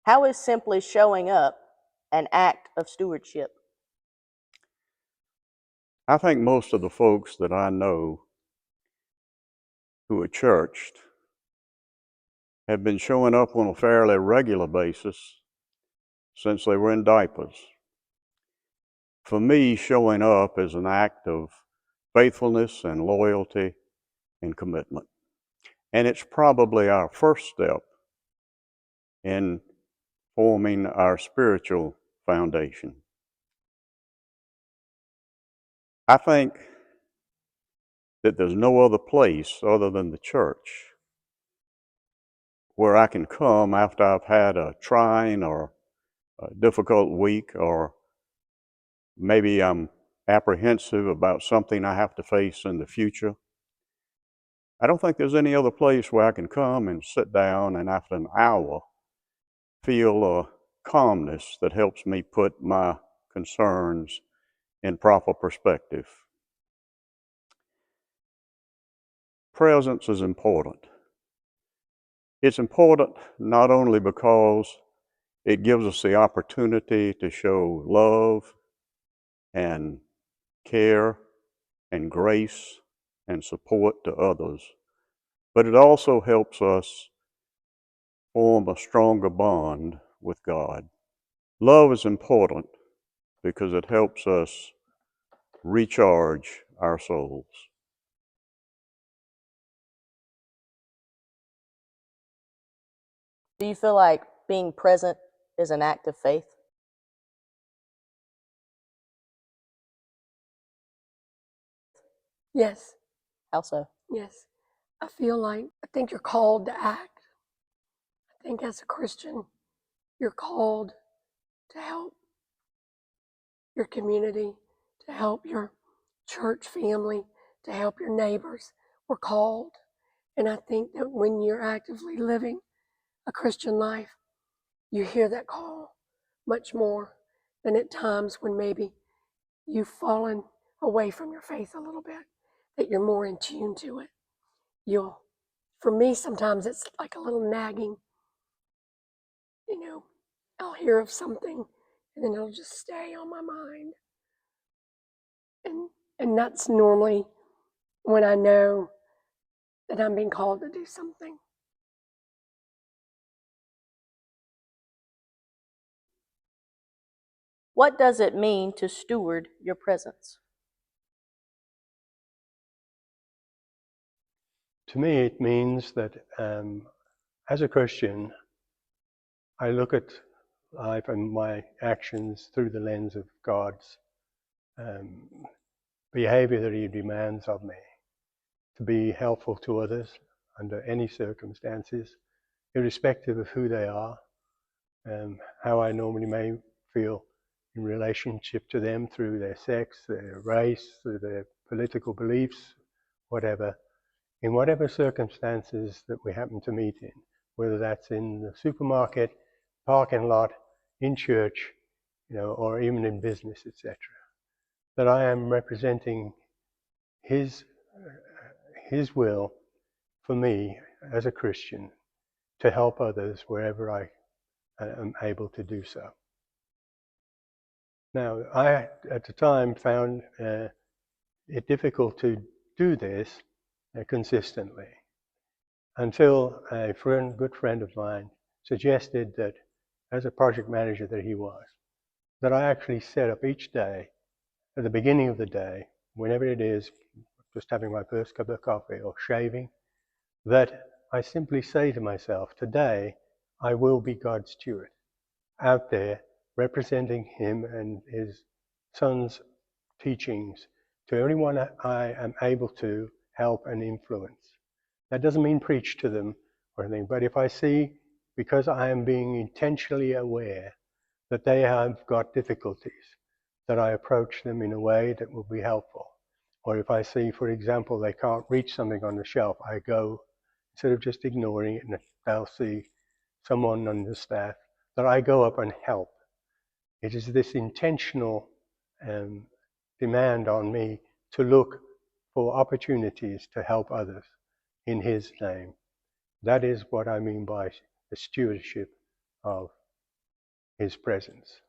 How is simply showing up an act of stewardship? I think most of the folks that I know who are churched have been showing up on a fairly regular basis since they were in diapers. For me, showing up is an act of faithfulness and loyalty and commitment. And it's probably our first step in forming our spiritual foundation. I think that there's no other place other than the church where I can come after I've had a trying or a difficult week, or maybe I'm apprehensive about something I have to face in the future. I don't think there's any other place where I can come and sit down and after an hour feel a calmness that helps me put my concerns in proper perspective. Presence is important. It's important not only because it gives us the opportunity to show love and care and grace and support to others, but it also helps us form a stronger bond with God. Love is important because it helps us recharge our souls. Do you feel like being present is an act of faith? Yes. How so? Yes. I think you're called to act. I think as a Christian, you're called to help your community, to help your church family, to help your neighbors. We're called. And I think that when you're actively living a Christian life, you hear that call much more than at times when maybe you've fallen away from your faith a little bit, that you're more in tune to it. For me, sometimes it's like a little nagging. I'll hear of something and then it'll just stay on my mind. And that's normally when I know that I'm being called to do something. What does it mean to steward your presence? To me, it means that as a Christian, I look at life and my actions through the lens of God's behavior that He demands of me, to be helpful to others under any circumstances, irrespective of who they are, how I normally may feel in relationship to them through their sex, their race, through their political beliefs, whatever, in whatever circumstances that we happen to meet in, whether that's in the supermarket, parking lot, in church, or even in business, etc. That I am representing His will for me as a Christian to help others wherever I am able to do so. Now, I at the time found it difficult to do this consistently until a good friend of mine suggested that, as a project manager that he was, that I actually set up each day, at the beginning of the day, whenever it is, just having my first cup of coffee or shaving, that I simply say to myself, today I will be God's steward, out there representing Him and His Son's teachings to everyone I am able to help and influence. That doesn't mean preach to them or anything, but if I see, because I am being intentionally aware that they have got difficulties, that I approach them in a way that will be helpful. Or if I see, for example, they can't reach something on the shelf, I go, instead of just ignoring it, and they'll see someone on the staff, that I go up and help. It is this intentional demand on me to look for opportunities to help others in His name. That is what I mean by the stewardship of His presence.